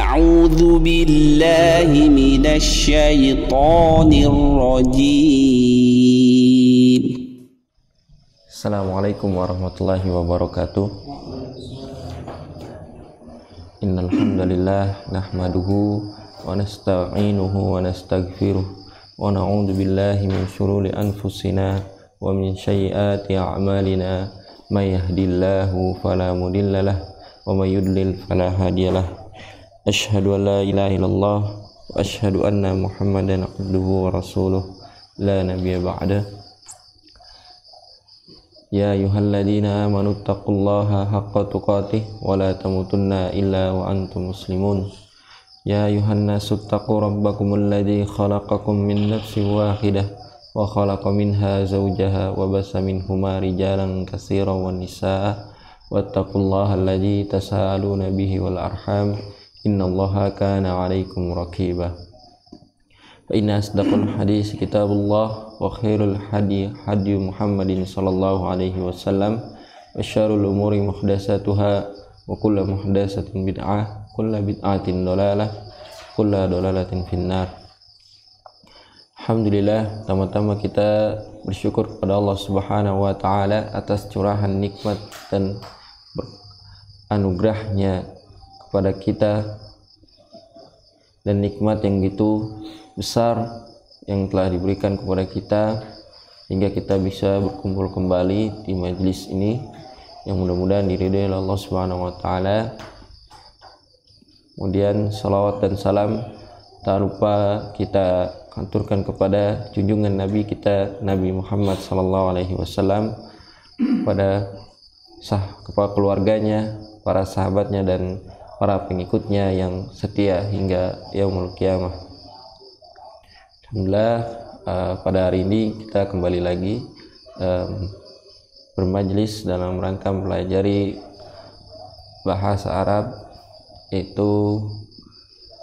أعوذ بالله من الشيطان الرجيم. Assalamualaikum warahmatullahi wabarakatuh. Innal hamdalillah nahmaduhu wa nasta'inuhu wa nastaghfiruh wa na'udzu billahi min shururi anfusina wa min sayyiati a'malina may yahdihillahu fala mudilla lahu wa may yudlil fala hadiyalah. Asyhadu an la ilaha illallah wa asyhadu anna Muhammadan abduhu wa rasuluh la nabiyya ba'da. Ya ayyuhalladzina amanu taqullaha haqqa tuqatih wa la tamutunna illa wa antum muslimun. Ya ayyuhan nasu taqu rabbakumul ladzi khalaqakum min nafsin wahidah wa khalaqa minha zawjaha wa bassa minhuma rijalan katsiran wan nisaa wattaqullaha alladzi tasaaluna bihi wal arham innallaha kana 'alaikum raqiba. Fa inna asdaqal hadis kitabullah wa khairul hadi Muhammadin sallallahu alaihi wasallam wa syarrul umuri muhdatsatuha wa kullu muhdatsatin bid'ah kullu bid'atin dalalah kullu dalalatin finnar. Alhamdulillah, pertama-tama kita bersyukur kepada Allah Subhanahu wa taala atas curahan nikmat dan anugerahnya kepada kita, dan nikmat yang gitu besar yang telah diberikan kepada kita hingga kita bisa berkumpul kembali di majelis ini yang mudah-mudahan diridhai oleh Allah Subhanahu wa taala. Kemudian salawat dan salam tak lupa kita aturkan kepada junjungan Nabi kita Nabi Muhammad sallallahu alaihi wasallam, kepada keluarganya, para sahabatnya dan para pengikutnya yang setia hingga yaumul qiyamah. Alhamdulillah, pada hari ini kita kembali lagi bermajlis dalam rangka mempelajari bahasa Arab, yaitu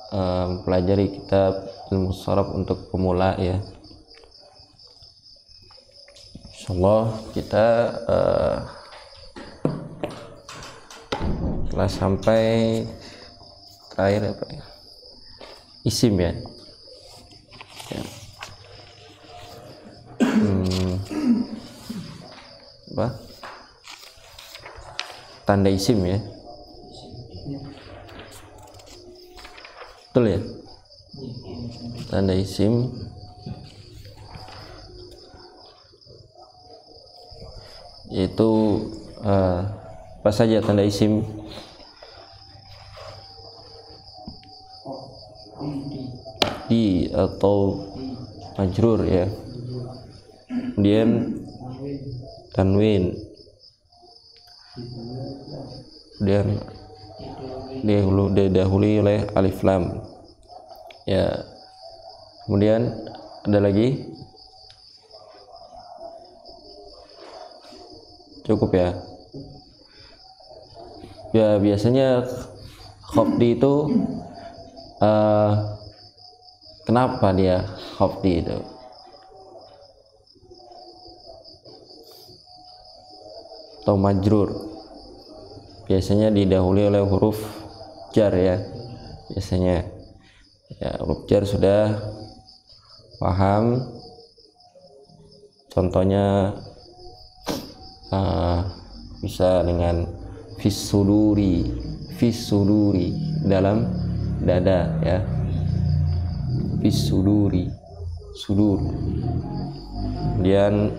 mempelajari kitab ilmu sharaf untuk pemula ya. Insyaallah kita telah sampai terakhir apa ya? Isim ya. Apa? Tanda isim ya. Betul ya? Tanda isim yaitu apa saja tanda isim? Di atau majrur ya. Kemudian tanwin, kemudian didahului oleh alif lam ya. Kemudian ada lagi, cukup ya. Ya biasanya khafdi itu kenapa dia khafdi itu? Atau majrur biasanya didahului oleh huruf jar ya. Biasanya ya, huruf jar sudah paham. Contohnya bisa dengan fis-suduri dalam dada ya. Fis-suduri, sudur. Kemudian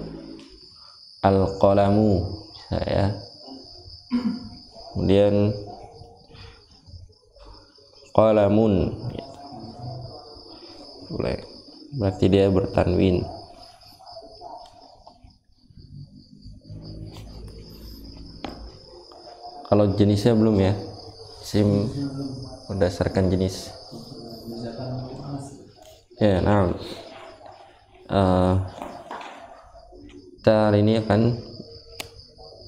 al-qalamu ya. Kemudian qalamun boleh, berarti dia bertanwin. Kalau jenisnya belum ya, isim berdasarkan jenis ya. Nah, kita hari ini akan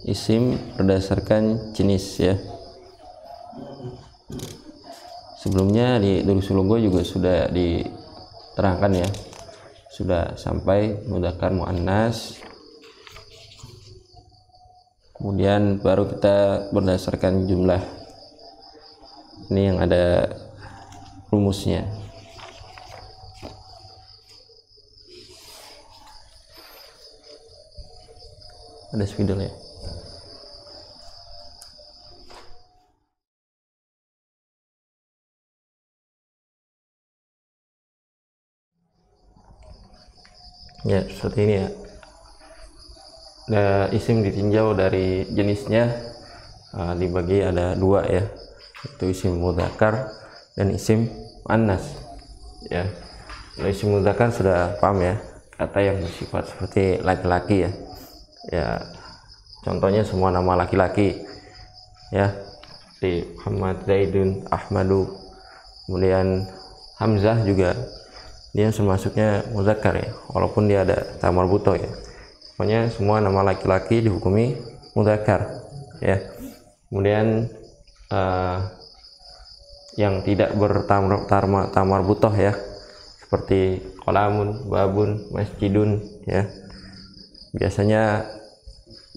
isim berdasarkan jenis ya. Sebelumnya di Durusul Lugha juga sudah diterangkan ya, sudah sampai mudzakkar muannas, kemudian baru kita berdasarkan jumlah. Ini yang ada rumusnya. Ada spidol ya. Ya, seperti ini ya. Isim ditinjau dari jenisnya, dibagi ada dua ya, itu isim mudzakkar dan isim muannas ya. Kalau isim mudzakkar sudah paham ya, kata yang bersifat seperti laki-laki ya. Ya, contohnya semua nama laki-laki ya, di Muhammad, Zaidun, Ahmadu, kemudian Hamzah juga dia termasuknya mudzakkar ya, walaupun dia ada ta marbutoh ya. Pokoknya semua nama laki-laki dihukumi mudzakkar ya. Kemudian yang tidak berta marbutoh ya, seperti qalamun, babun, masjidun ya, biasanya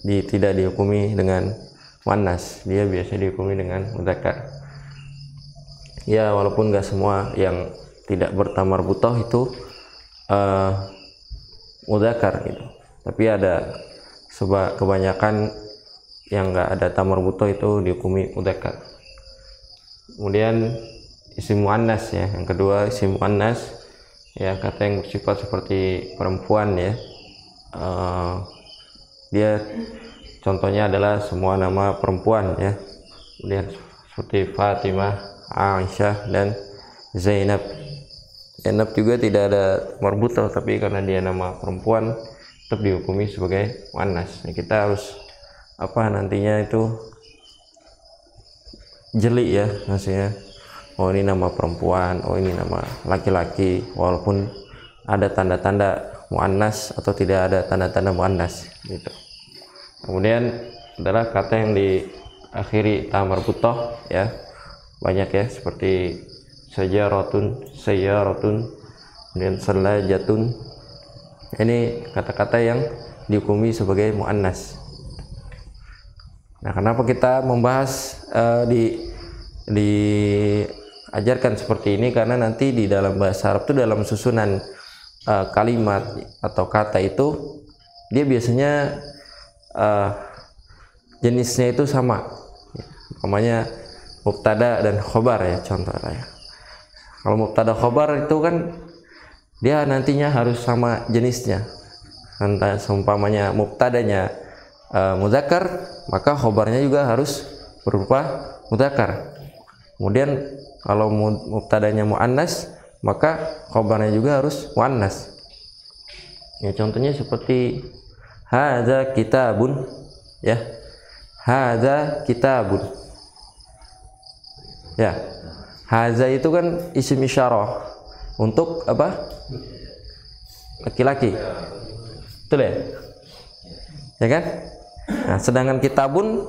tidak dihukumi dengan muannas, dia biasa dihukumi dengan mudzakkar ya, walaupun nggak semua yang tidak bertamar butoh itu mudzakkar gitu, tapi ada kebanyakan yang nggak ada tamar butoh itu dihukumi mudzakkar. Kemudian isim muannas ya, yang kedua isim muannas ya, kata yang bersifat seperti perempuan ya. Dia contohnya adalah semua nama perempuan ya. Kemudian seperti Fatimah, Aisyah, dan Zainab. Zainab juga tidak ada marbutoh, tapi karena dia nama perempuan tetap dihukumi sebagai muannas. Nah, kita harus nantinya itu jeli ya, maksudnya oh ini nama perempuan, oh ini nama laki-laki, walaupun ada tanda-tanda muannas atau tidak ada tanda-tanda muannas gitu. Kemudian adalah kata yang diakhiri ta marbutoh ya, banyak ya, seperti sajaratun, sayyaratun, dan salajatun. Ini kata-kata yang dihukumi sebagai muannas. Nah, kenapa kita membahas diajarkan seperti ini? Karena nanti di dalam bahasa Arab itu dalam susunan kalimat atau kata itu dia biasanya jenisnya itu sama. Namanya mubtada dan khobar ya, contohnya. Kalau mubtada khobar itu kan dia nantinya harus sama jenisnya. Entah seumpamanya mubtadanya mudzakkar, maka khobarnya juga harus berupa mudzakkar. Kemudian kalau mubtadanya muannas, maka khobarnya juga harus muannas. Ya, contohnya seperti hadza kitabun ya. Hadza kitabun. Ya. Hadza itu kan isim isyarah untuk apa? Laki-laki. Betul ya? Ya kan? Nah, sedangkan kitabun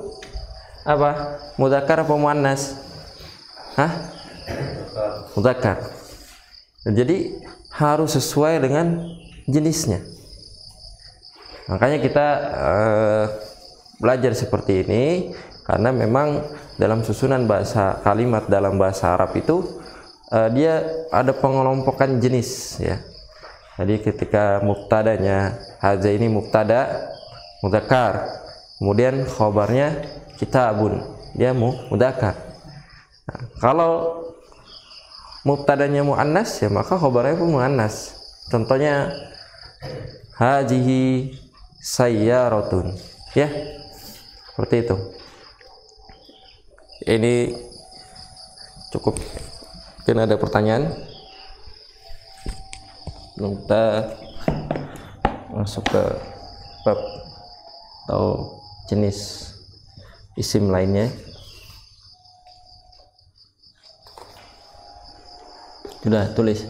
apa? Mudzakkar apa muannas? Hah? Mudzakkar. Jadi harus sesuai dengan jenisnya. Makanya kita belajar seperti ini karena memang dalam susunan bahasa kalimat dalam bahasa Arab itu dia ada pengelompokan jenis ya. Jadi ketika mubtadanya hadza ini mubtada mudzakkar, kemudian khobarnya kitabun, dia mudzakkar. Nah, kalau mubtadanya muannas ya, maka khobarnya pun muannas. Contohnya hajihi sayyaratun ya, seperti itu. Ini cukup. Mungkin ada pertanyaan? Kita masuk ke bab atau jenis isim lainnya. Sudah tulis.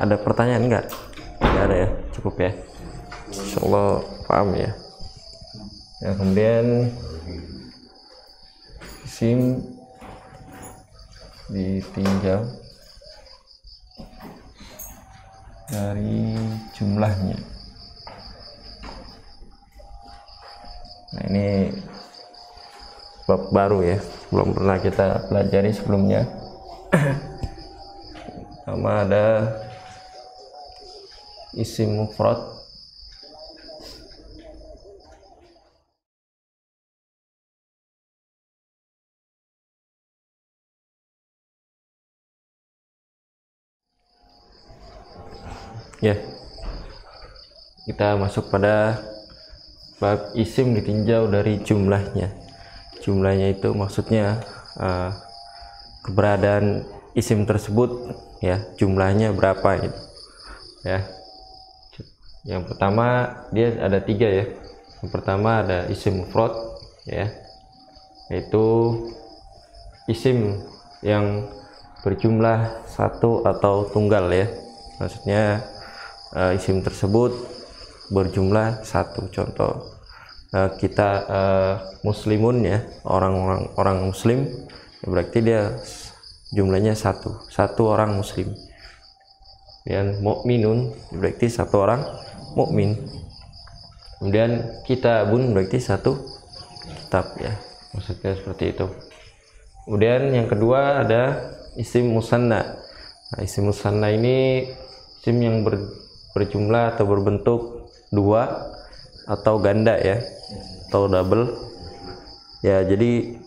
Ada pertanyaan enggak? Enggak ada ya, cukup ya. Insyaallah paham ya. Ya, kemudian isim ditinjau dari jumlahnya. Nah, Ini bab baru ya, belum pernah kita pelajari sebelumnya. Pertama ada isim mufrad. Ya, kita masuk pada bab isim ditinjau dari jumlahnya. Jumlahnya itu maksudnya keberadaan isim tersebut, ya, jumlahnya berapa gitu. Ya, yang pertama dia ada 3 ya. Yang pertama ada isim mufrad, ya, yaitu isim yang berjumlah satu atau tunggal ya. Maksudnya isim tersebut berjumlah satu. Contoh kita muslimun ya, orang muslim, berarti dia jumlahnya satu orang muslim. Dan mukminun berarti satu orang mukmin. Kemudian kitabun berarti satu kitab ya, maksudnya seperti itu. Kemudian yang kedua ada isim musanna. Nah, isim musanna ini isim yang berjumlah atau berbentuk 2 atau ganda ya, atau double ya. Jadi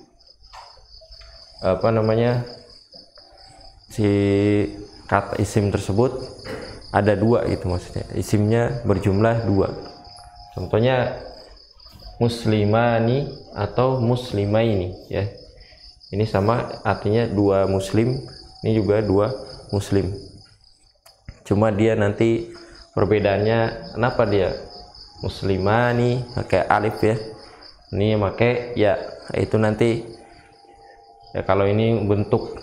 si kata isim tersebut ada 2 gitu, maksudnya isimnya berjumlah 2. Contohnya muslimani atau muslimaini ya, ini sama artinya 2 muslim, ini juga 2 muslim, cuma dia nanti perbedaannya kenapa dia muslimani pakai alif ya, ini pakai ya, itu nanti ya. Kalau ini bentuk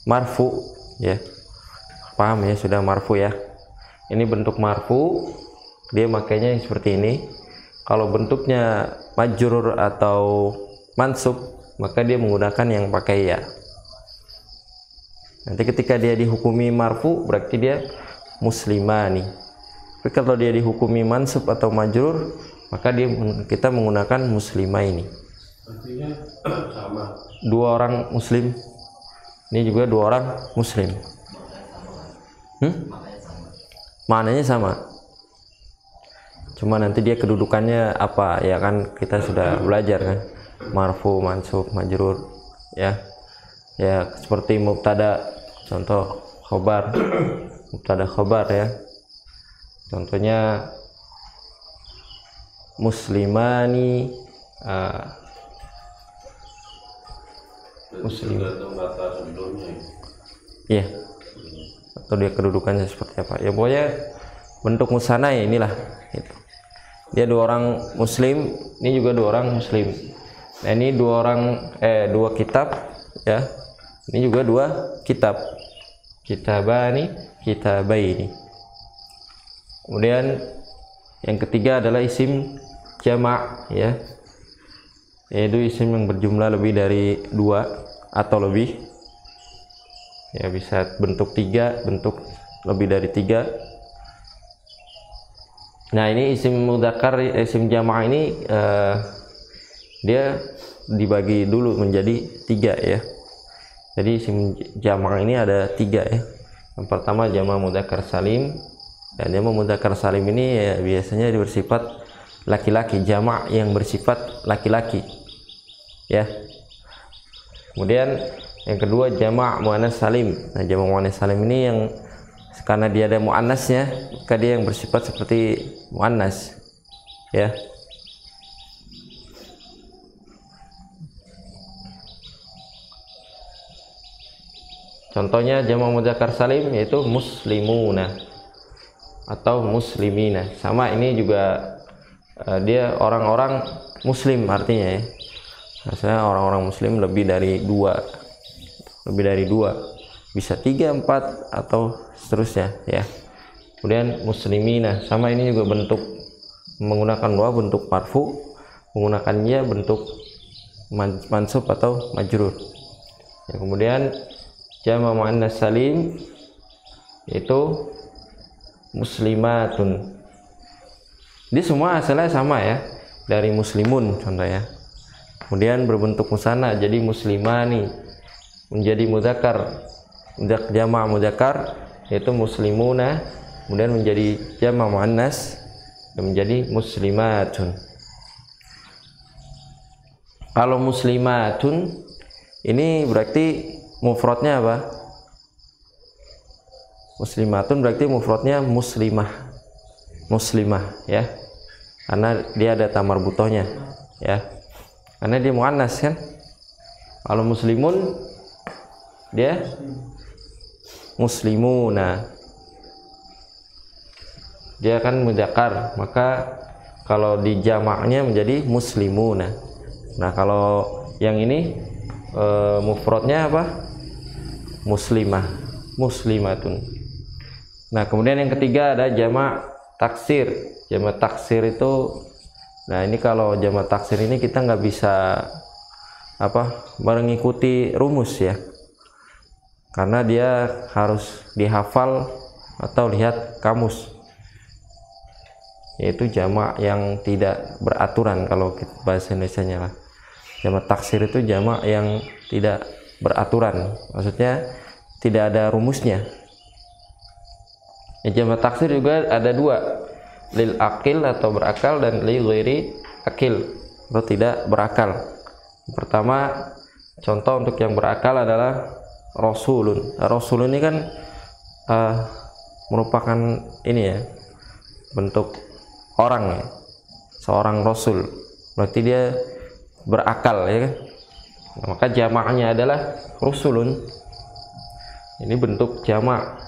marfu ya, paham ya, sudah marfu ya, ini bentuk marfu, dia makainya seperti ini. Kalau bentuknya majrur atau mansub, maka dia menggunakan yang pakai ya. Nanti ketika dia dihukumi marfu berarti dia muslimani. Tapi kalau dia dihukumi mansub atau majrur, maka kita menggunakan muslimaini. Artinya sama. 2 orang muslim, ini juga 2 orang muslim. Maknanya sama. Cuma nanti dia kedudukannya apa ya, kan kita sudah belajar kan, marfu, mansub, majrur ya. Ya seperti mubtada, contoh khobar, mubtada khobar ya. Contohnya muslimani, muslim. Iya. Atau dia kedudukannya seperti apa? Ya pokoknya bentuk musanna ya inilah. Gitu. Dia 2 orang muslim, ini juga 2 orang muslim. Nah ini 2 kitab ya. Ini juga 2 kitab. Kitabani, kitabaini. Kemudian yang ketiga adalah isim jama' ya, yaitu isim yang berjumlah lebih dari 2 atau lebih ya, bisa bentuk 3, bentuk lebih dari 3. Nah ini isim mudzakkar, isim jama' ini dia dibagi dulu menjadi 3 ya. Jadi isim jama' ini ada 3 ya. Yang pertama jama' mudzakkar salim. Dan jama' mudzakkar salim ini ya, biasanya bersifat laki-laki, jama' yang bersifat laki-laki ya. Kemudian yang kedua jama' muannats salim. Nah jama' muannats salim ini yang karena dia ada muannasnya, maka dia yang bersifat seperti muannas ya. Contohnya jama' mudzakkar salim yaitu muslimuna atau muslimina. Sama, ini juga dia orang-orang muslim artinya ya. Maksudnya orang-orang muslim lebih dari 2. Lebih dari 2. Bisa 3, 4 atau seterusnya ya. Kemudian muslimina, sama, ini juga bentuk menggunakan 2 bentuk marfu, menggunakannya bentuk mansub atau majrur. Ya, kemudian jama' muannats salim yaitu muslimatun. Ini semua asalnya sama ya. dari muslimun contohnya. Kemudian berbentuk musanna jadi muslimani, menjadi mudzakkar jamak mudzakkar yaitu muslimuna, kemudian menjadi jamak muannas menjadi muslimatun. Kalau muslimatun ini berarti mufradnya apa? Muslimatun berarti mufradnya muslimah. Muslimah ya. Karena dia ada tamar butohnya ya. Karena dia muannas kan. Kalau muslimun dia muslimuna. Dia kan mudzakkar, maka kalau di jamaknya menjadi muslimuna. Nah, kalau yang ini mufradnya apa? Muslimah, muslimatun. Nah, kemudian yang ketiga ada jamak taksir. Jamak taksir itu, nah ini kalau jamak taksir ini kita nggak bisa mengikuti rumus ya, karena dia harus dihafal atau lihat kamus. Yaitu jamak yang tidak beraturan kalau bahasa Indonesianya lah. Jamak taksir itu jamak yang tidak beraturan, maksudnya tidak ada rumusnya. Ya, jamak taksir juga ada dua, lil akil atau berakal dan lil ghairi akil atau tidak berakal. Pertama, contoh untuk yang berakal adalah rasulun. Rasulun ini kan merupakan ini ya, bentuk orang ya, seorang rasul, berarti dia berakal ya kan. Nah, maka jamaknya adalah rusulun. Ini bentuk jamak.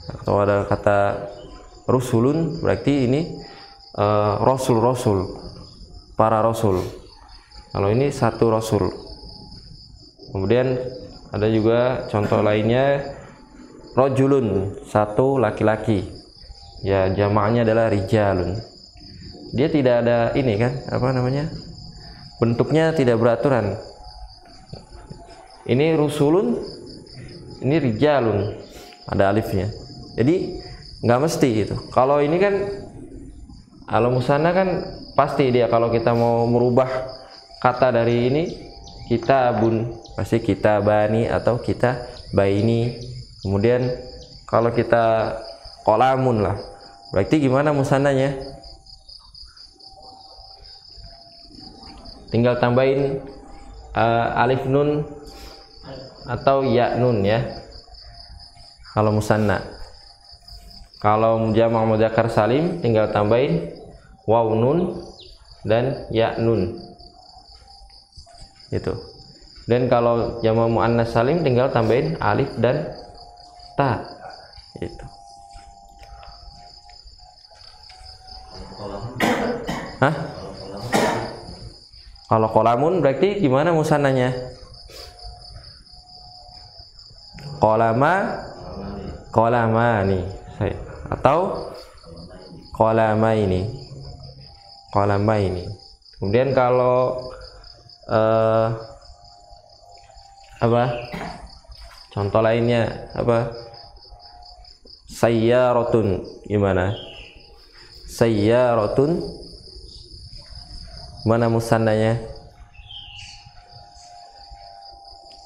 Atau ada kata rusulun berarti ini rasul-rasul, para rasul. Kalau ini satu rasul. Kemudian ada juga contoh lainnya rajulun, satu laki-laki. Ya, jamaknya adalah rijalun. Dia tidak ada ini kan, bentuknya tidak beraturan. Ini rusulun, ini rijalun, ada alifnya. Jadi nggak mesti itu. Kalau ini kan al musanna kan pasti dia, kalau kita mau merubah kata dari ini kitabun pasti kitabani atau kita baini. Kemudian kalau kita qalamun lah, berarti gimana musannanya? Tinggal tambahin alif nun atau ya nun ya. Kalau musanna. Kalau jamak mudzakkar salim tinggal tambahin waw nun dan ya nun. Gitu. Dan kalau jamak muannas salim tinggal tambahin alif dan ta. Gitu. Hah? Kalau qalamun berarti gimana musannanya? Qalamani atau qalamaini. Kemudian kalau contoh lainnya sayyaratun, gimana? Sayyaratun mana musannanya?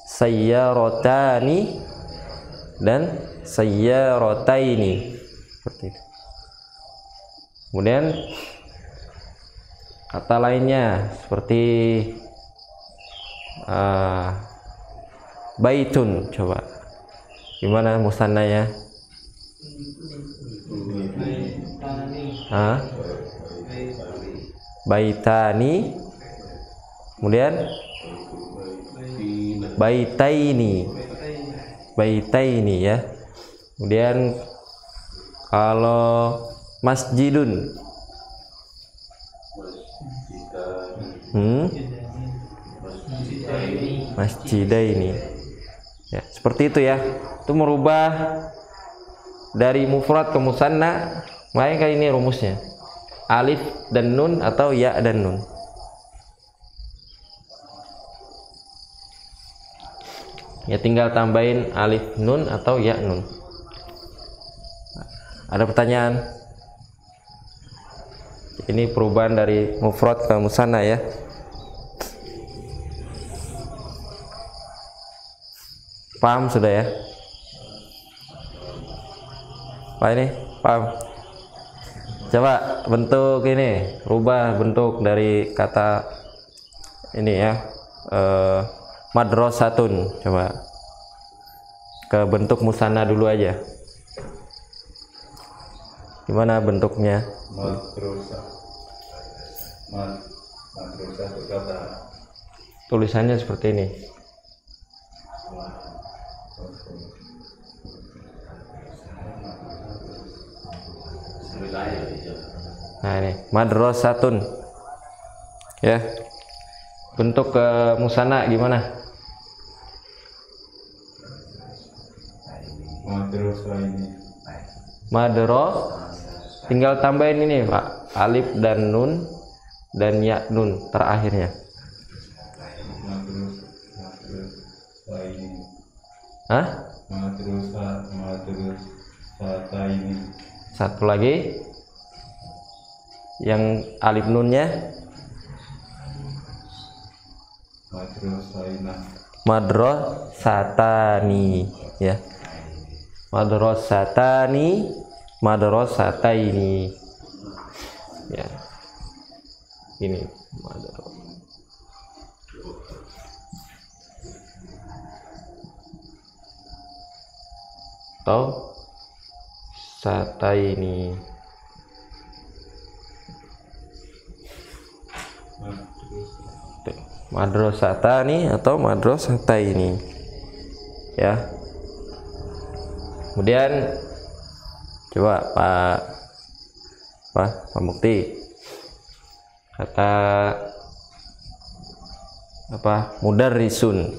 Sayyaratani dan sayyarataini, seperti itu. Kemudian kata lainnya seperti baitun, coba gimana musannanya? Baitani, kemudian baitaini ya. Kemudian kalau masjidun masjidaini ya, seperti itu ya. Itu merubah dari mufrad ke musanna. Makanya ini rumusnya alif dan nun atau ya dan nun. Ya, tinggal tambahin alif nun atau ya nun. Ada pertanyaan? Ini perubahan dari mufrad ke musanna ya. Paham sudah ya? Pak ini paham? Coba bentuk ini, rubah bentuk dari kata ini ya, madrasatun. Coba ke bentuk musanna dulu aja. Gimana bentuknya? Madrasah. Madrasah itu kata. Tulisannya seperti ini. Nah ini madrasatun ya. Bentuk ke musanna gimana? Madrasah ini. Tinggal tambahin ini Pak, alif dan nun dan ya nun terakhirnya. Madrasah ini. Hah? Madrasah ini. Satu lagi yang alif nunnya madrasatani ya. Madrasataini ya. Ini atau sataini. Madrasatani atau madrasataini ya. Kemudian coba Pak Mukti kata apa? Mudarrisun,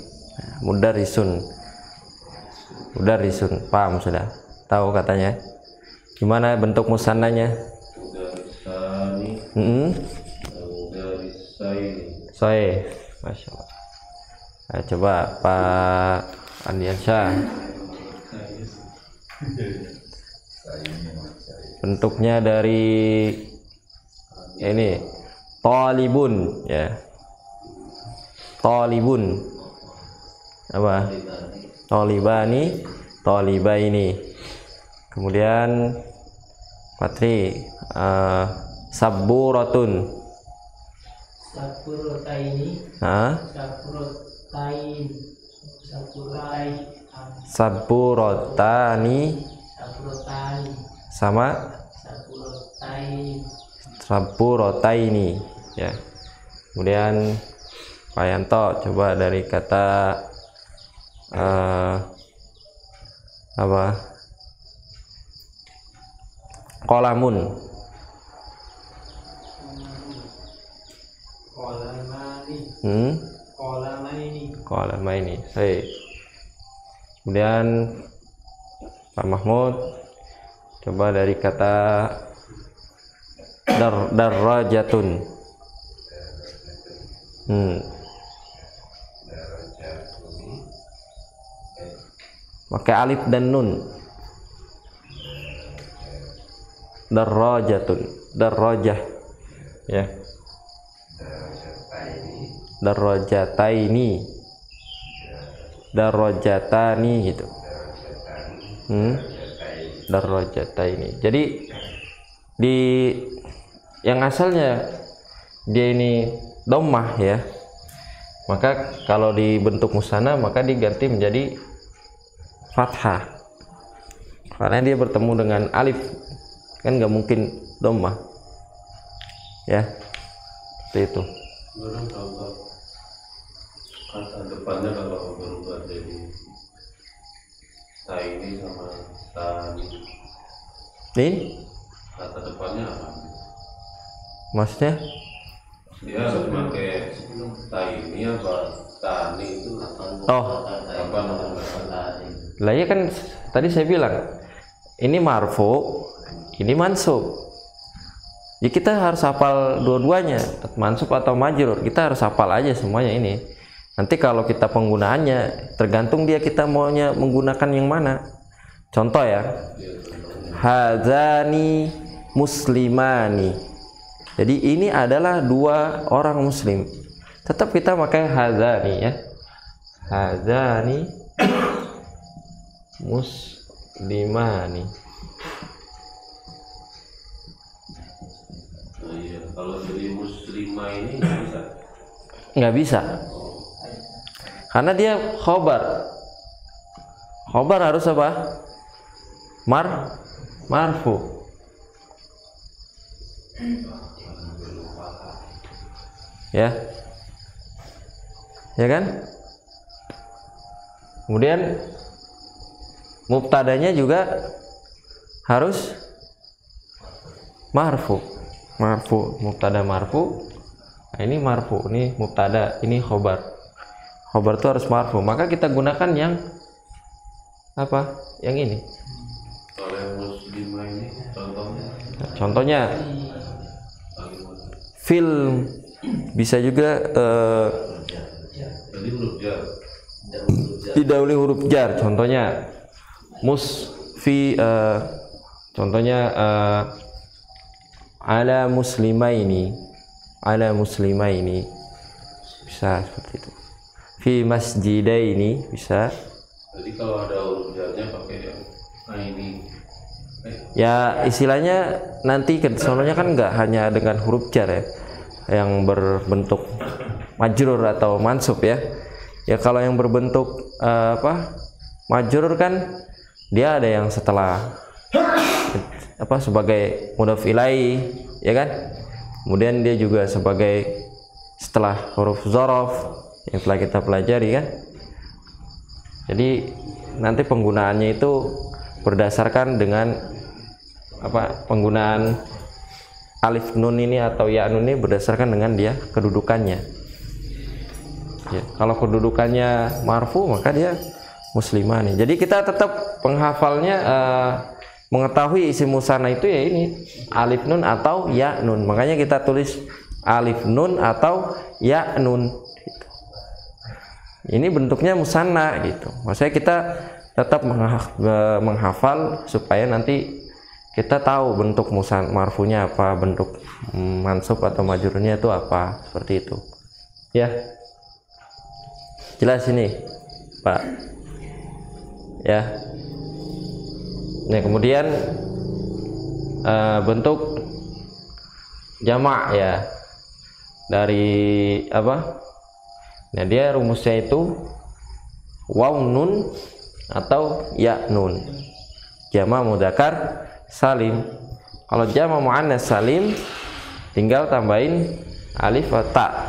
paham sudah? Tahu katanya? Gimana bentuk musannanya? Soe, masya Allah. Nah, coba Pak Andiansyah. Bentuknya dari ini talibun ya. Talibun apa? Talibani, talibaini. Kemudian Patri saburatun. Saburotani sama saburotaini ya. Kemudian Pak Yanto coba dari kata apa? Qolamun. Qolamaini. Baik. Kemudian Pak Mahmud coba dari kata darajatun. Pakai alif dan nun. Darajatun, darajah ya. Darajatani gitu. Darajataini. Jadi di yang asalnya dia ini dhammah ya. Maka kalau dibentuk musanna maka diganti menjadi fathah. Karena dia bertemu dengan alif. Kan nggak mungkin dhammah. Ya. Seperti itu. Kata depannya kalau berubah jadi taini sama tani. Ini Kata depannya apa? maksudnya? Dia harus pakai taini apa tani itu? Oh, Apa namanya? lah ya kan tadi saya bilang ini marfu, ini mansub. Ya kita harus hafal dua-duanya, mansub atau majrur. Kita harus hafal aja semuanya ini. Nanti kalau kita penggunaannya tergantung dia kita maunya menggunakan yang mana. Contoh ya. Hadzani muslimani. Jadi ini adalah dua orang muslim. Tetap kita pakai hadzani ya. Hadzani muslimani. Oh iya, kalau jadi muslimah ini nggak bisa. Nggak bisa. Karena dia khobar. Khobar harus apa? Marfu. Ya. Ya kan? Kemudian mubtadanya juga harus marfu. Mubtada marfu. Nah, ini marfu, ini mubtada, ini khobar. Khobar itu harus marfu. Maka kita gunakan yang apa? Yang ini. Kalau yang muslimah ini Contohnya film bisa juga jadi huruf jar. didahului huruf jar. Contohnya contohnya ala muslimaini bisa seperti itu. Fi masjidaini bisa. Jadi kalau ada huruf jarnya pakai yang ini. Ya istilahnya nanti soalnya kan nggak hanya dengan huruf jar ya, yang berbentuk majrur atau mansub ya. Ya kalau yang berbentuk majrur kan dia ada yang setelah sebagai mudhaf ilaihi ya kan. Kemudian dia juga sebagai setelah huruf dzaraf yang telah kita pelajari kan. Jadi nanti penggunaannya itu berdasarkan dengan penggunaan alif nun ini atau ya nun ini berdasarkan dengan dia kedudukannya. Ya, kalau kedudukannya marfu maka dia muslimah nih. Jadi kita tetap penghafalnya mengetahui isim musanna itu ya ini alif nun atau ya nun. Makanya kita tulis alif nun atau ya nun. Ini bentuknya musanna gitu. Maksudnya kita tetap menghafal supaya nanti kita tahu bentuk marfunya apa, bentuk mansub atau majrurnya itu apa, seperti itu. Ya. Jelas ini, Pak. Ya. Nah, kemudian bentuk jamak ya. Dari apa? Nah, dia rumusnya itu waw nun atau ya nun. Jamak mudzakkar salim. Kalau jamak muannas salim tinggal tambahin alif atau ta.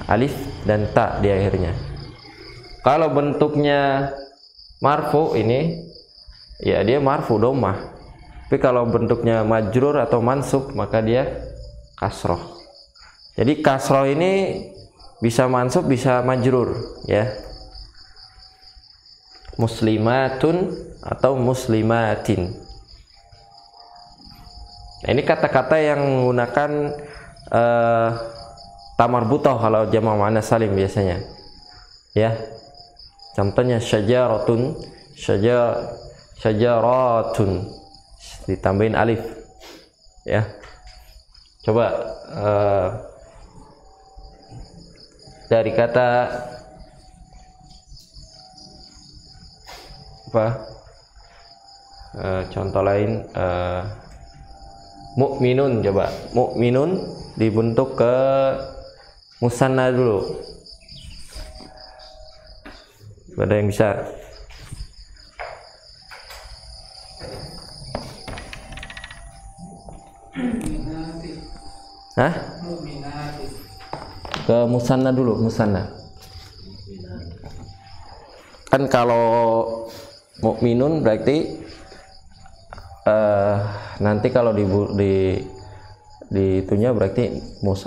Alif dan ta di akhirnya. Kalau bentuknya marfu ini ya dia marfu dhammah. Tapi kalau bentuknya majrur atau mansub maka dia kasroh. Jadi kasroh ini bisa mansub bisa majrur ya. Muslimatun atau muslimatin. Nah, ini kata-kata yang menggunakan tamarbutah kalau jamak muannas salim biasanya. Ya. Contohnya syajaratun, syajaratun ditambahin alif. Ya. Coba dari kata contoh lain mukminun, coba mukminun dibentuk ke musanna dulu. Ada yang bisa? Hah? Ke musanna dulu, musanna. Kan kalau mukminun berarti nanti kalau di itunya berarti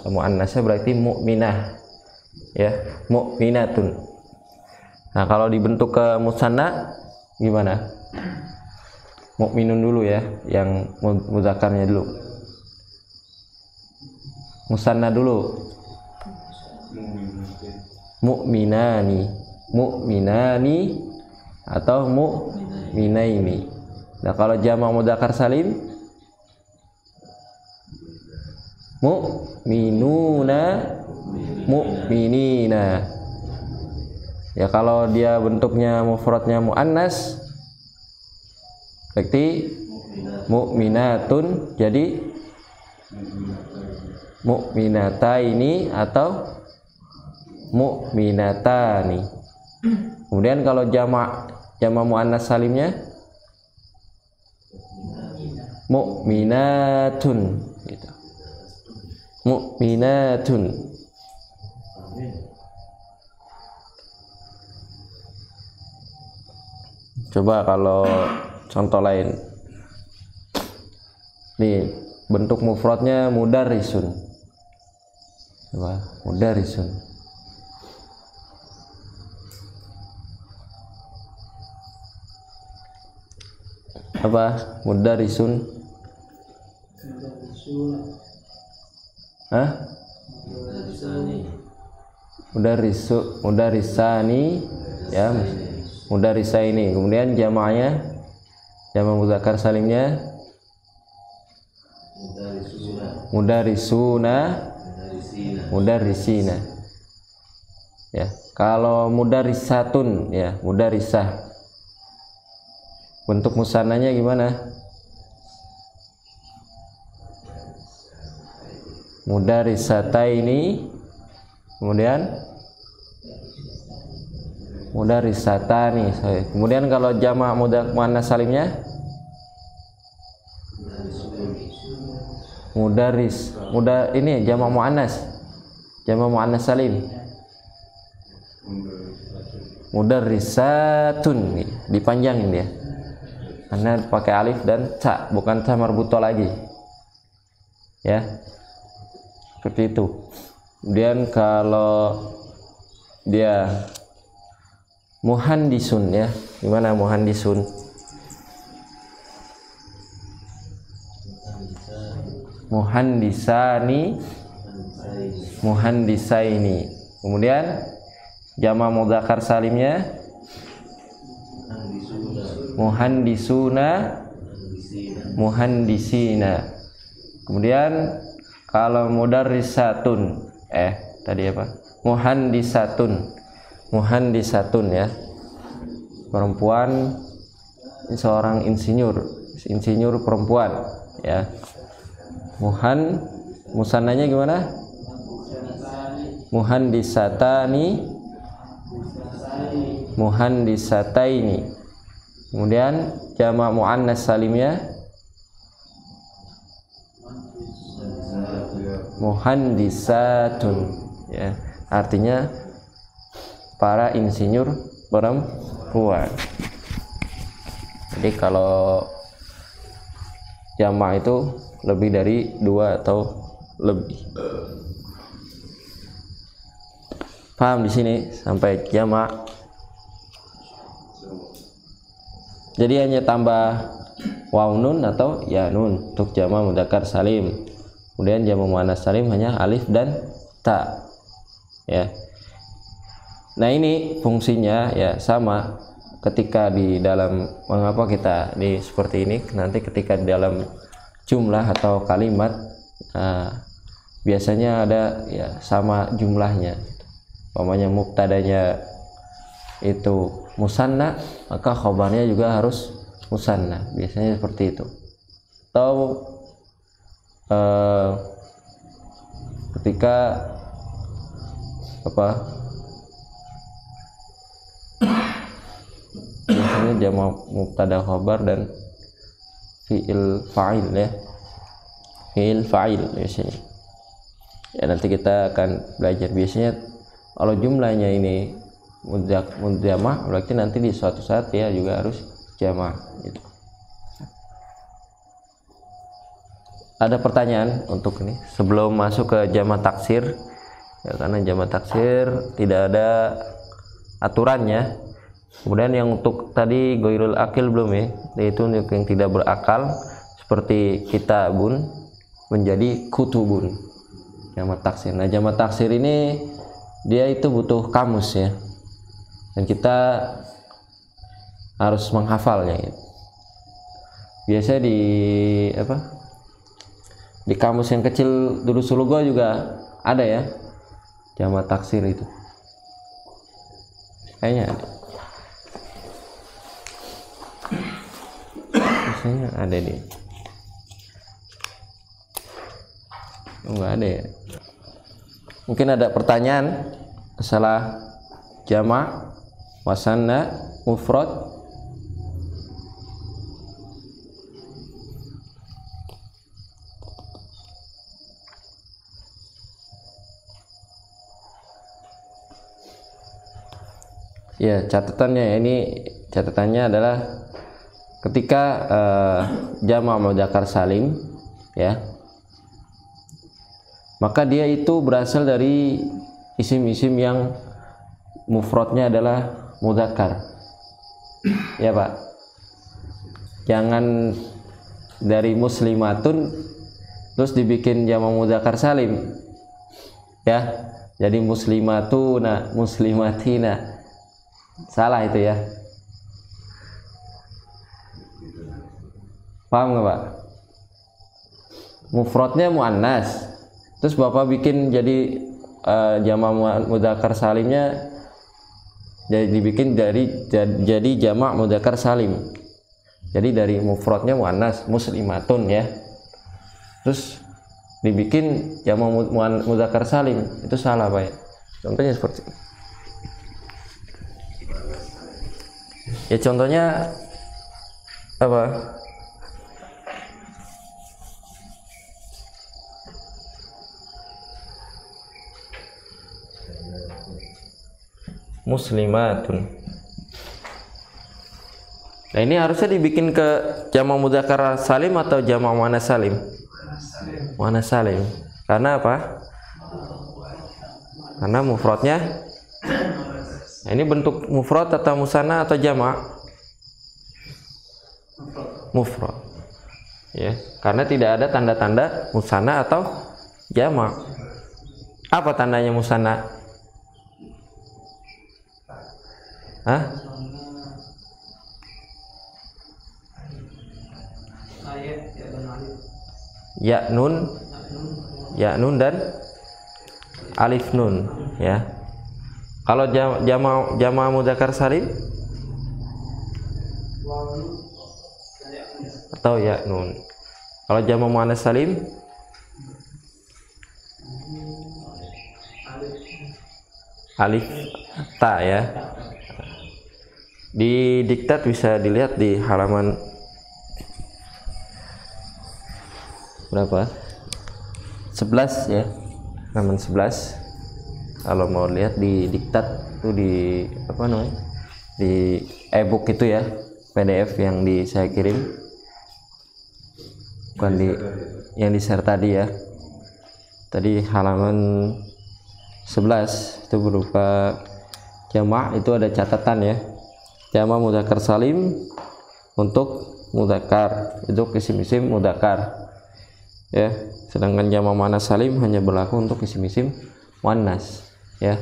muannasnya berarti mukminah. Ya, mukminatun. Nah, kalau dibentuk ke musanna gimana? Mukminun dulu ya, yang mudzakarnya dulu. Musanna dulu. Mukminani, mukminani atau mukminaini. Nah, kalau jamak mudzakkar salim mu'minuna, mu'minina. Ya kalau dia bentuknya mufradnya muannas berarti mu'minatun jadi mu'minataini atau mu'minatani. Kemudian kalau jamak muannas salimnya mu'minatun gitu. Mu'minatun. Coba kalau contoh lain. Nih, bentuk mufradnya mudarrisun. Coba, mudarrisun. Apa? Mudarrisun. Hah? Mudarrisani ya, mudarrisaini. Kemudian jamaknya, jamak mudzakkar salimnya mudarrisuna, mudarrisina. Ya, kalau mudarrisatun ya, mudarrisah. Bentuk musannanya gimana? Mudarrisataini, kemudian mudarrisatani. Kemudian kalau jamak muannas salimnya mudarris, ini jamak muannas salim mudarrisatun, dipanjangin dia karena pakai alif dan ta, bukan ta marbuto lagi ya, seperti itu. Kemudian kalau dia muhandisun ya, gimana muhandisun? Muhandisani, muhandisaini. Kemudian jamak mudzakkar salimnya muhandisuna, muhandisina. Kemudian kalau mudarrisatun tadi apa? Muhandisatun ya. Perempuan, seorang insinyur perempuan ya. Musannanya gimana? Muhandisatani, muhandisataini. Kemudian jamak muannas salimnya muhandisatun ya, artinya para insinyur perempuan. Jadi kalau jamak itu lebih dari 2 atau lebih. Paham di sini sampai jamak? Jadi hanya tambah waw nun atau ya nun untuk jamak mudzakkar salim. Kemudian jamak muannas salim hanya alif dan ta. Ya. Nah, ini fungsinya ya sama ketika di dalam, mengapa kita di seperti ini, nanti ketika di dalam jumlah atau kalimat biasanya ada ya sama jumlahnya. Umpamanya mubtadanya itu musanna, maka khabarnya juga harus musanna, biasanya seperti itu. Atau ketika apa, biasanya jamak mubtada khabar dan fi'il fa'il ya, fi'il fa'il biasanya ya. Nanti kita akan belajar biasanya kalau jumlahnya ini jamak, berarti nanti di suatu saat ya juga harus jamak gitu. Ada pertanyaan untuk ini sebelum masuk ke jamak taksir ya, karena jamak taksir tidak ada aturannya. Kemudian yang untuk tadi ghairul akil belum ya, yaitu untuk yang tidak berakal seperti kitabun menjadi kutubun, jamak taksir. Nah, jamak taksir ini dia itu butuh kamus ya, dan kita harus menghafalnya gitu. Biasanya Di kamus yang kecil Durus Lughah juga ada ya, jamak taksir itu. Kayaknya ada. Biasanya ada dia. Enggak ada ya. Mungkin ada pertanyaan masalah jamak, wasanna, mufrad. Ya, catatannya adalah ketika jamak mudzakkar salim ya, maka dia itu berasal dari isim-isim yang mufradnya adalah mudzakkar. Ya, Pak. Jangan dari muslimatun terus dibikin jamak mudzakkar salim. Ya. Jadi muslimatuna, muslimatina. Salah itu ya. Paham nggak, Pak? Mufradnya muannas. Terus Bapak bikin jadi jamak mudzakkar salimnya jadi dibikin jadi jamak mudzakkar salim. Jadi dari mufradnya muannas muslimatun ya. Terus dibikin jamak mudzakkar salim, itu salah, Pak ya. Contohnya seperti ini. Ya contohnya apa? Muslimatun. Nah ini harusnya dibikin ke jamak mudzakkar salim atau jamak muannas salim? Muannas salim. Karena apa? Karena mufradnya. Nah, ini bentuk mufrad atau musanna atau jamak? Mufrad. Ya, karena tidak ada tanda-tanda musanna atau jamak. Apa tandanya musanna? Hah? Ya nun dan alif nun ya. Kalau jamak mudzakkar salim atau ya nun. Kalau jamak muannas salim alif ta ya. Di diktat bisa dilihat di halaman berapa? 11 ya. Halaman 11. Kalau mau lihat di diktat itu di apa namanya? Di e-book itu ya, PDF yang saya kirim. Bukan di yang di share tadi ya. Tadi halaman 11 itu berupa jamak, itu ada catatan ya. Jamak mudzakkar salim untuk mudzakkar, itu isim-isim mudzakkar. Ya, sedangkan jamak muannas salim hanya berlaku untuk isim-isim muannas ya.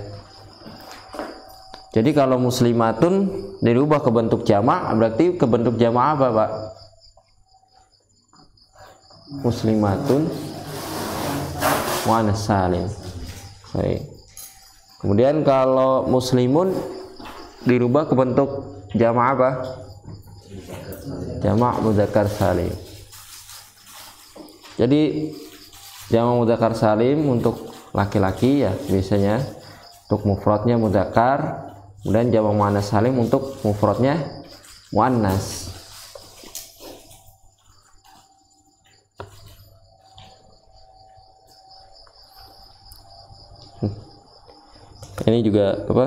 Jadi kalau muslimatun dirubah ke bentuk jamak, berarti ke bentuk jamak apa, Pak? Muslimatun muannas salim. Baik. Kemudian kalau muslimun dirubah ke bentuk jamak apa? Jamak mudzakkar salim. Jadi jamak mudzakkar salim untuk laki-laki ya biasanya untuk mufradnya mudzakkar, kemudian jamak muannas salim untuk mufradnya muannas. Ini juga apa?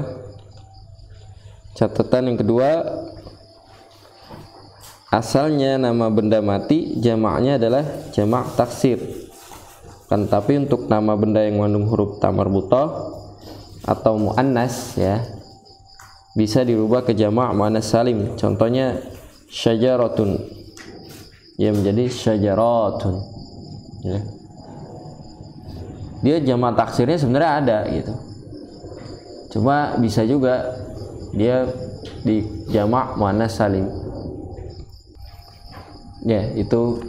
Catatan yang kedua, asalnya nama benda mati jamaknya adalah jamak taksir. Kan tapi untuk nama benda yang mengandung huruf ta marbutah atau muannas ya bisa dirubah ke jamak muannas salim. Contohnya syajaratun ya menjadi syajaratun ya. Dia jamak taksirnya sebenarnya ada gitu. Cuma bisa juga dia di jamak muannas salim. Ya, itu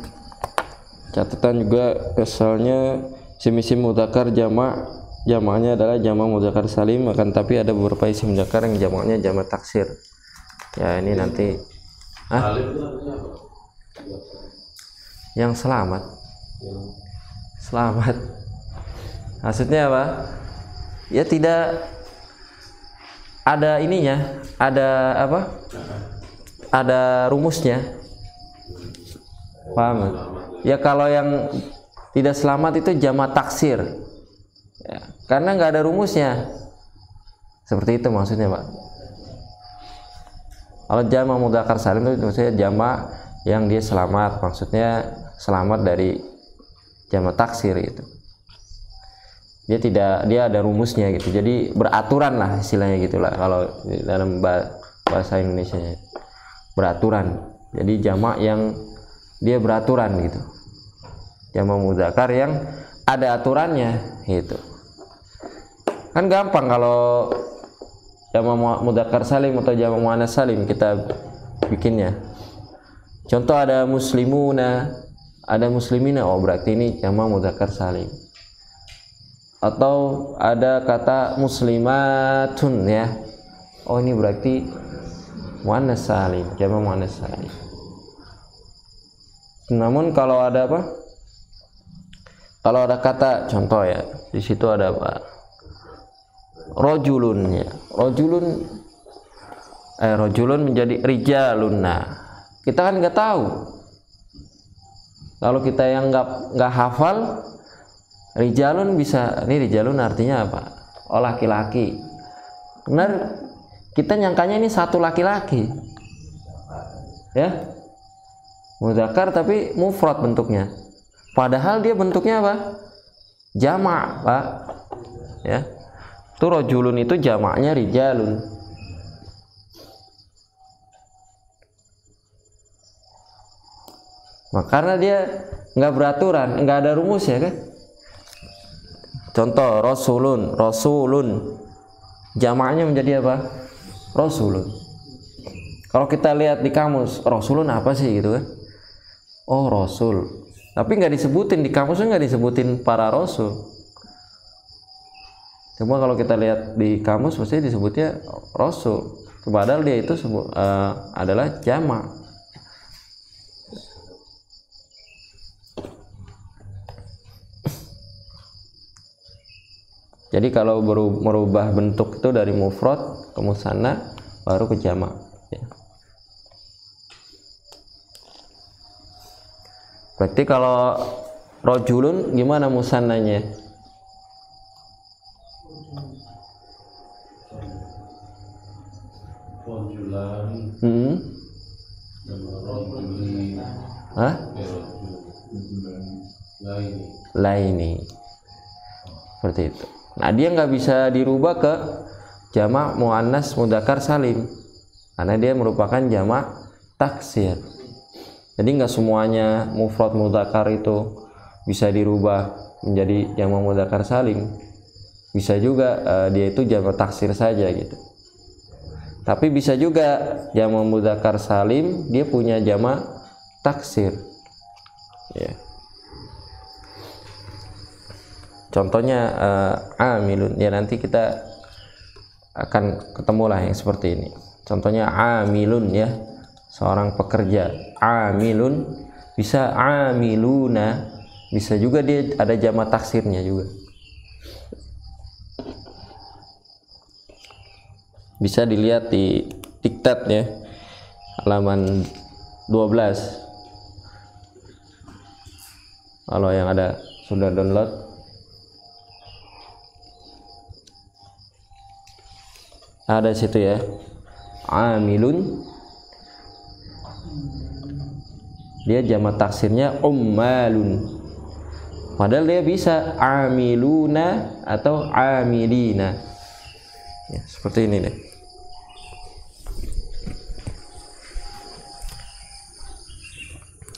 Catatan juga asalnya isim mudzakkar jamaknya adalah jamak mudzakkar salim, akan tapi ada beberapa isim mudzakkar yang jamaknya jamak taksir. Ya ini nanti Salim itu artinya apa? yang selamat. Selamat. Maksudnya apa? Ya tidak ada ininya, ada apa? Ada rumusnya. Paham? Ya kalau yang tidak selamat itu jamak taksir. Ya, karena nggak ada rumusnya. Seperti itu maksudnya, Pak. Kalau jamak mudzakkar salim itu maksudnya jamak yang dia selamat, maksudnya selamat dari jamak taksir itu. Dia ada rumusnya gitu. Jadi beraturan lah istilahnya gitulah kalau dalam bahasa Indonesianya. Beraturan. Jadi jamak yang dia beraturan gitu. Jamak mudzakkar yang ada aturannya gitu. Kan gampang kalau jamak mudzakkar salim atau jamak muannats salim kita bikinnya. Contoh ada muslimuna, ada muslimina, oh berarti ini jamak mudzakkar salim. Atau ada kata muslimatun ya, oh ini berarti muannats salim, jamak muannats salim. Namun kalau ada apa? Kalau ada kata contoh ya, di situ ada apa? Rojulun ya, rojulun menjadi rijalun. Nah, kita kan nggak tahu. Kalau kita yang nggak hafal, rijalun bisa, ini rijalun artinya apa? Oh laki-laki. Benar, kita nyangkanya ini satu laki-laki, ya, mudzakkar tapi mufrad bentuknya. Padahal dia bentuknya apa? Jamak, Pak. Ya. Itu rojulun itu jamaknya rijalun. Nah, karena dia nggak beraturan, nggak ada rumus ya kan? Contoh rasulun, jamaknya menjadi apa? Rasulun. Kalau kita lihat di kamus, rasulun apa sih gitu kan? Oh rasul. Tapi nggak disebutin di kamusnya, nggak disebutin para rasul. Cuma kalau kita lihat di kamus mesti disebutnya rasul. Padahal dia itu adalah jamak. Jadi kalau merubah bentuk itu dari mufrad ke musanna baru ke jamak. Ya. Berarti kalau rojulun gimana musannanya? Rojulan. Rojuli. Hah? Laini. Seperti itu. Nah dia nggak bisa dirubah ke jamak muannats mudzakkar salim karena dia merupakan jamak taksir. Jadi nggak semuanya mufrad mudzakkar itu bisa dirubah menjadi jamak mudzakkar salim. Bisa juga dia itu jamak taksir saja gitu. Tapi bisa juga jamak mudzakkar salim dia punya jamak taksir. Ya. Contohnya amilun, ya nanti kita akan ketemulah yang seperti ini. Contohnya amilun ya, seorang pekerja. Amilun bisa amiluna, bisa juga dia ada jamak taksirnya juga. Bisa dilihat di diktat ya, halaman 12. Kalau yang ada sudah download, ada situ ya, amilun dia jamak taksirnya ummalun, padahal dia bisa amiluna atau amilina ya, seperti ini deh.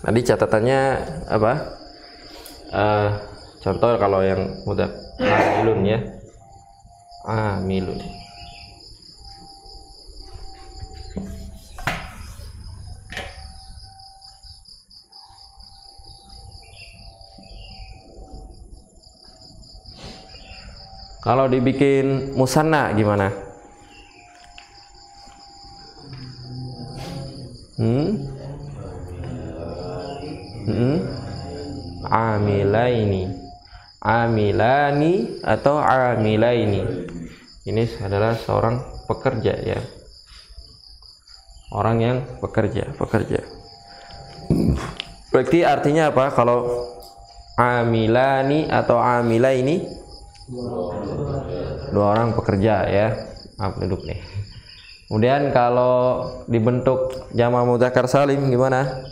Tadi catatannya apa? Contoh kalau yang mudah amilun ya, amilun. Kalau dibikin musanna gimana? Amilaini, amilani atau amilaini. Ini adalah seorang pekerja ya. Orang yang bekerja. Berarti artinya apa kalau amilani atau amilaini? Dua orang pekerja ya. Maaf duduk nih. Kemudian kalau dibentuk jamak mudzakkar salim gimana?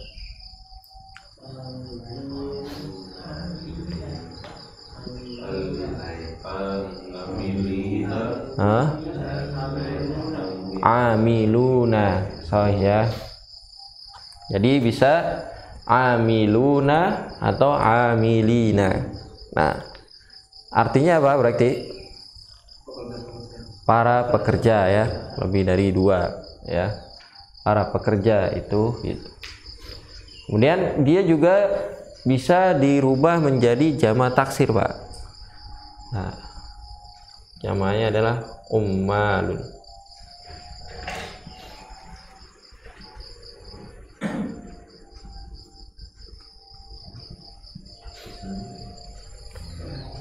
Amiluna, sahih ya. Jadi bisa amiluna atau amilina. Nah, artinya apa berarti? Para pekerja ya, lebih dari dua ya. Para pekerja itu gitu. Kemudian dia juga bisa dirubah menjadi jamak taksir, Pak. Nah, jamaknya adalah ummalun.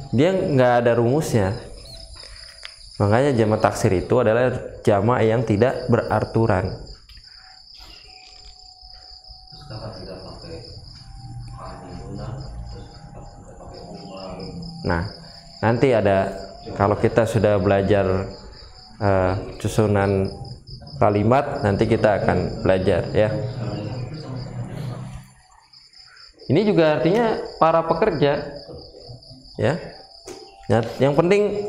Dia nggak ada rumusnya, makanya jamak taksir itu adalah jamak yang tidak beraturan. Nah, nanti ada, kalau kita sudah belajar susunan kalimat, nanti kita akan belajar ya. Ini juga artinya para pekerja ya. Nah, yang penting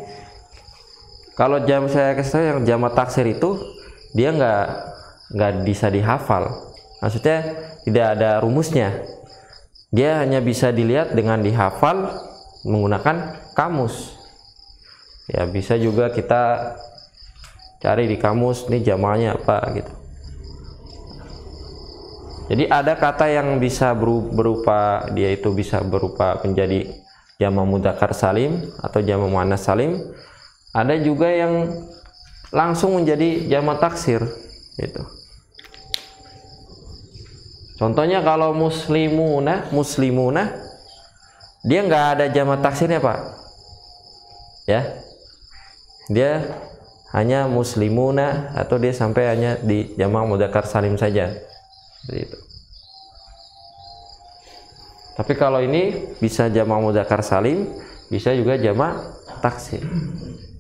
kalau saya kasih tahu yang jamak taksir itu dia nggak bisa dihafal. Maksudnya tidak ada rumusnya. Dia hanya bisa dilihat dengan dihafal menggunakan kamus. Ya bisa juga kita cari di kamus nih jamaknya apa gitu. Jadi ada kata yang bisa berupa dia itu bisa berupa menjadi jamak mudzakkar salim atau jamak muannats salim. Ada juga yang langsung menjadi jamak taksir gitu. Contohnya kalau muslimuna dia nggak ada jamak taksirnya, Pak. Ya. Dia hanya muslimuna atau dia sampai hanya di jamak mudzakkar salim saja. Seperti itu. Tapi kalau ini bisa jamak mudzakkar salim, bisa juga jamak taksir.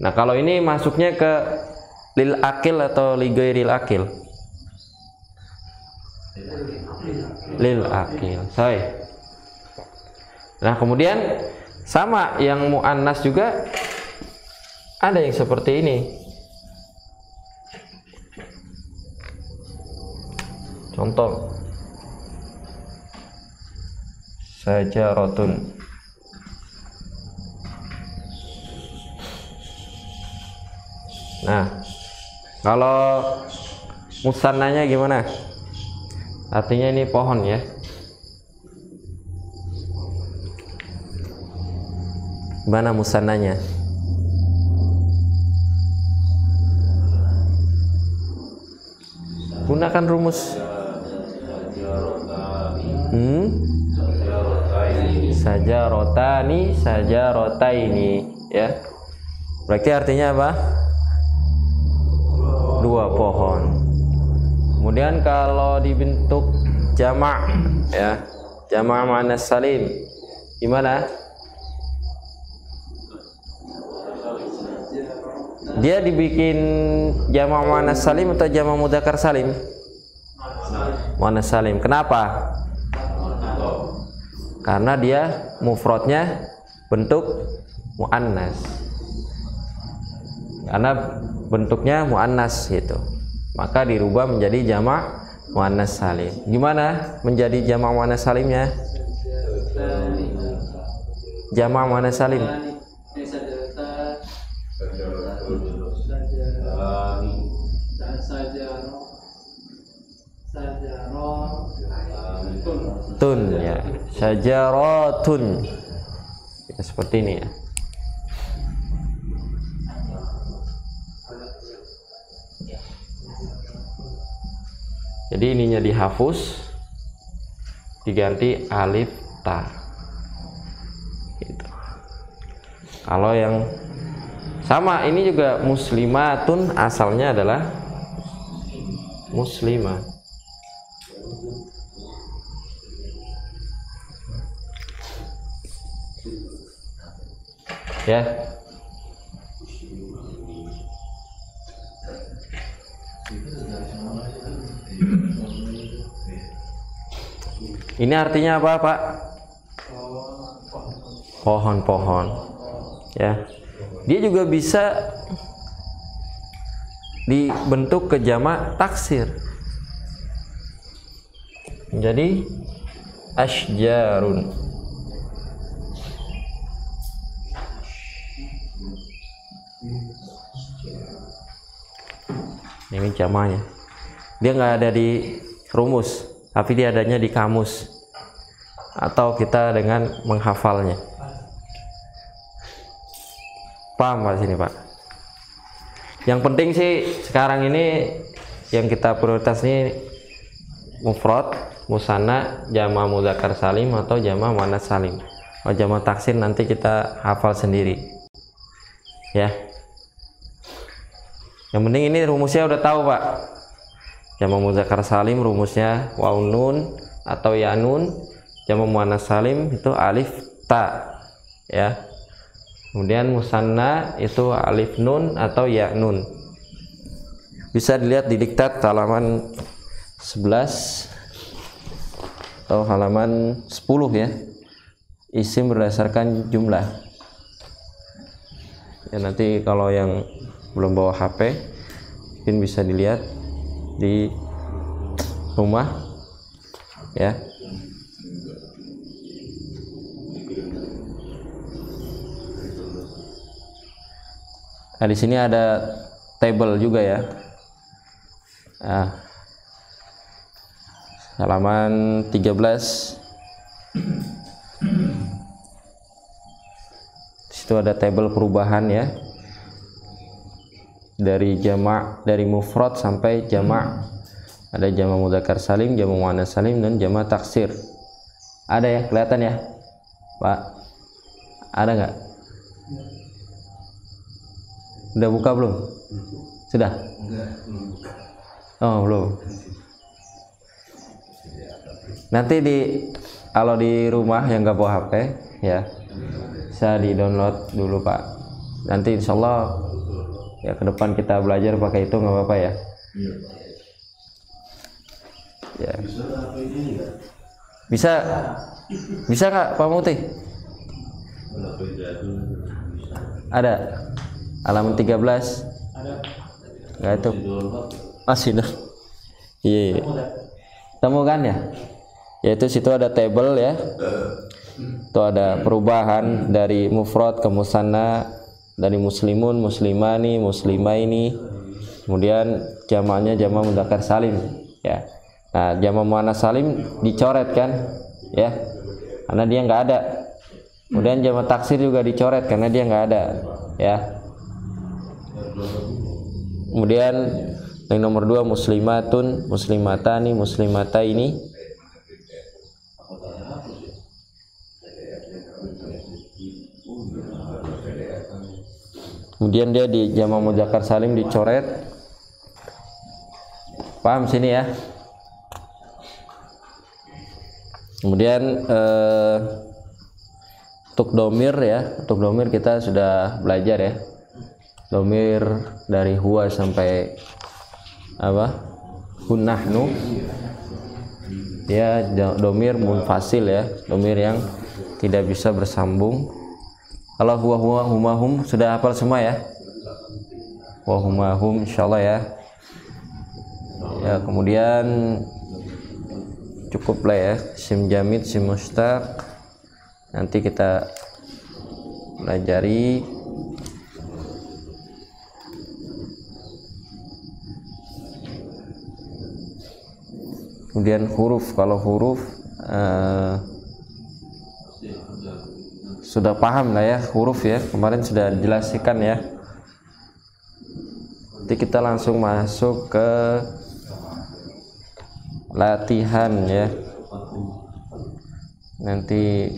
Nah, kalau ini masuknya ke lil akil atau li ghairil akil? Lil akil. Sahih. Nah, kemudian sama yang muannas juga ada yang seperti ini. Contoh sajaratun. Nah, kalau musannanya gimana? Artinya ini pohon ya. Gimana musannanya? Gunakan rumus. Sajarotani, sajarotaini ya. Berarti artinya apa? Dua pohon. Kemudian kalau dibentuk jamak ya, jamak muannats salim gimana? Dia dibikin jamak muannats salim atau jamak mudzakkar salim? Muannats salim. Kenapa? Karena dia mufradnya bentuk muannas. Karena bentuknya muannas gitu. Maka dirubah menjadi jamak muannas salim. Gimana menjadi jamak muannas salimnya? Jamak muannas salim. Tun ya, syajaratun. Ya, seperti ini ya. Jadi ininya dihapus, diganti alif ta. Gitu. Kalau yang sama ini juga muslimatun asalnya adalah muslimah. Ya. Ini artinya apa, Pak? Pohon-pohon. Ya. Dia juga bisa dibentuk ke jamak taksir. Jadi asjarun. Ini jamaknya. Dia nggak ada di rumus, tapi dia adanya di kamus atau kita dengan menghafalnya. Paham Pak sini Pak? Yang penting sih sekarang ini yang kita prioritas ini mufrad, musanna, jama' mudzakkar salim atau jama' muannats salim. Kalau jama' taksir nanti kita hafal sendiri. Ya. Yang penting ini rumusnya udah tahu Pak. Jama' mudzakkar salim rumusnya waw nun atau ya nun. Jama' muannats salim itu alif ta. Ya. Kemudian musanna itu alif nun atau ya nun. Bisa dilihat di diktat halaman 11 atau halaman 10 ya. Isim berdasarkan jumlah. Ya nanti kalau yang belum bawa HP mungkin bisa dilihat di rumah ya. Nah, di sini ada table juga ya. Nah, halaman 13. Di situ ada table perubahan ya. Dari jamak, dari mufrad sampai jamak. Ada jamak mudzakkar salim, jamak muannats salim dan jamak taksir. Ada ya, kelihatan ya, Pak? Ada nggak? Udah buka belum? Sudah? Oh belum. Nanti kalau di rumah yang nggak bawa HP ya bisa di download dulu Pak. Nanti insya Allah ya ke depan kita belajar pakai itu nggak apa-apa ya. Ya. Bisa nggak Pak Muti? Ada. Halaman 13 nggak itu masih iya temukan ya, yaitu situ ada table ya, itu ada perubahan dari mufrad ke musanna, dari muslimun, muslimani, muslimaini, kemudian jamaknya jamak mudzakkar salim ya. Nah jamak muannats salim dicoret kan ya, karena dia nggak ada. Kemudian jamak taksir juga dicoret karena dia nggak ada ya. Kemudian yang nomor 2 muslimatun, muslimatani, muslimataini. Kemudian dia di jamak mudzakkar salim dicoret. Paham sini ya? Kemudian untuk domir ya, untuk domir kita sudah belajar ya. Domir dari huwa sampai apa? Hunahnu. Ya domir munfasil ya, domir yang tidak bisa bersambung. Kalau huwa huma hum sudah hafal semua ya? Wa huma hum insyaallah ya. Ya kemudian cukup lah ya, sim jamid, sim mustaq. Nanti kita pelajari. Kemudian huruf, kalau huruf sudah paham lah ya huruf ya, kemarin sudah dijelaskan ya. Nanti kita langsung masuk ke latihan ya. Nanti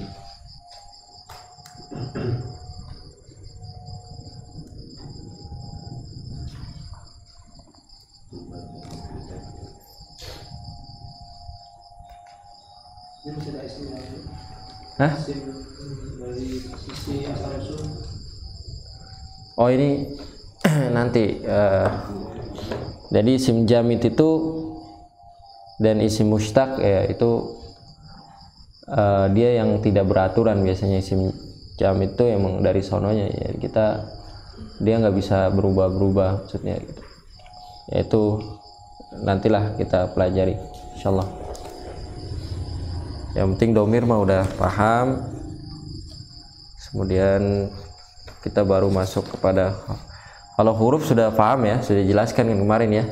hah? Oh ini nanti jadi isim jamid itu dan isim mustaq ya itu dia yang tidak beraturan. Biasanya isim jamid itu emang dari sononya ya, dia nggak bisa berubah-berubah maksudnya gitu. Yaitu nantilah kita pelajari insyaallah. Yang penting domir mah udah paham, kemudian kita baru masuk kepada kalau huruf sudah paham ya, sudah jelaskan kemarin ya,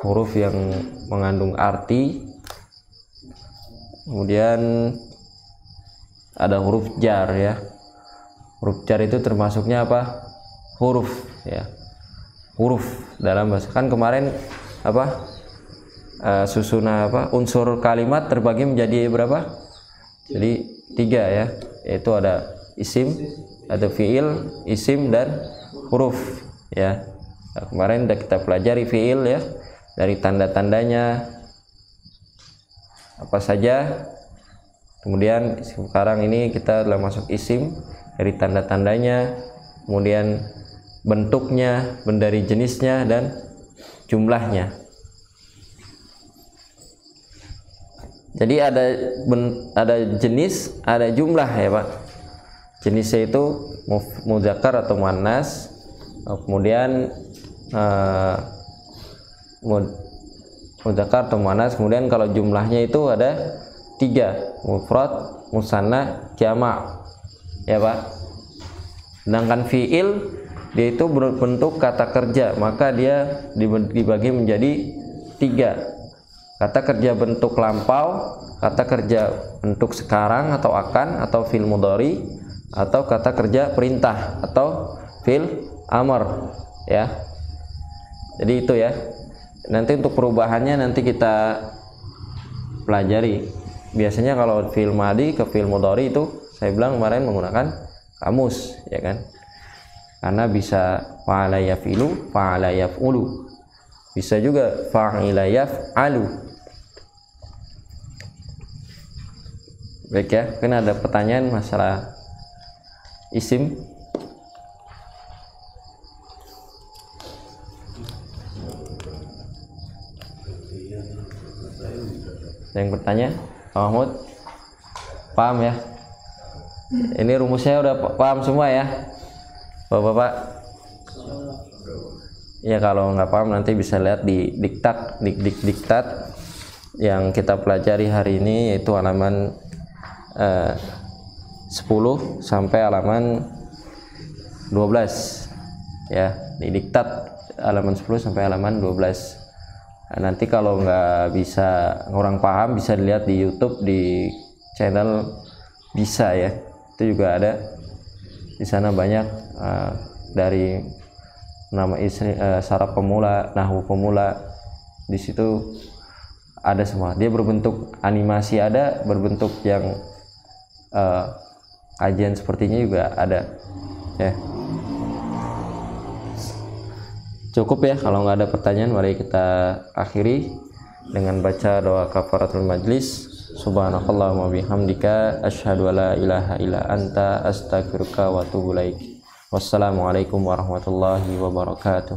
huruf yang mengandung arti. Kemudian ada huruf jar ya, huruf jar itu termasuknya apa? Huruf ya, huruf dalam bahasa. Kan kemarin apa? Susunan apa? Unsur kalimat terbagi menjadi berapa? Jadi 3 ya, yaitu ada isim, ada fiil, isim dan huruf ya. Nah, kemarin sudah kita pelajari fiil ya, dari tanda-tandanya apa saja. Kemudian sekarang ini kita telah masuk isim, dari tanda-tandanya, kemudian bentuknya, dari jenisnya dan jumlahnya. Jadi ada jenis, ada jumlah ya Pak. Jenisnya itu mudzakkar atau muannas. Kemudian mudzakkar atau muannas. Kemudian kalau jumlahnya itu ada 3, mufrad, musanna, jama'. Ya Pak. Sedangkan fiil dia itu berbentuk kata kerja, maka dia dibagi menjadi 3. Kata kerja bentuk lampau, kata kerja bentuk sekarang atau akan, atau fi'il mudhari, atau kata kerja perintah atau fi'il amr ya. Jadi itu ya. Nanti untuk perubahannya nanti kita pelajari. Biasanya kalau fi'il madhi ke fi'il mudhari itu saya bilang kemarin menggunakan kamus ya kan. Karena bisa fa'ala yaf'ilu, fa'ala yaf'ulu. Bisa juga fa'ila yaf'alu. Baik ya, kan ada pertanyaan masalah isim. Yang bertanya, Pak Mahmud, paham ya? Ini rumusnya udah paham semua ya, Bapak-bapak? Ya kalau nggak paham nanti bisa lihat di diktat yang kita pelajari hari ini, yaitu halaman 10 sampai halaman 12 ya, di diktat halaman 10 sampai halaman 12. Nah, nanti kalau nggak bisa, kurang paham, bisa dilihat di YouTube di channel Bisa ya, itu juga ada di sana banyak dari nama istri, saraf pemula, nahwu pemula, di situ ada semua. Dia berbentuk animasi ada, berbentuk yang kajian sepertinya juga ada ya. Cukup ya, kalau nggak ada pertanyaan mari kita akhiri dengan baca doa kafaratul majlis. Subhanakallahumma bihamdika asyhadu alla ilaha illa anta astaghfiruka wa atubu ilaik. Wassalamualaikum warahmatullahi wabarakatuh.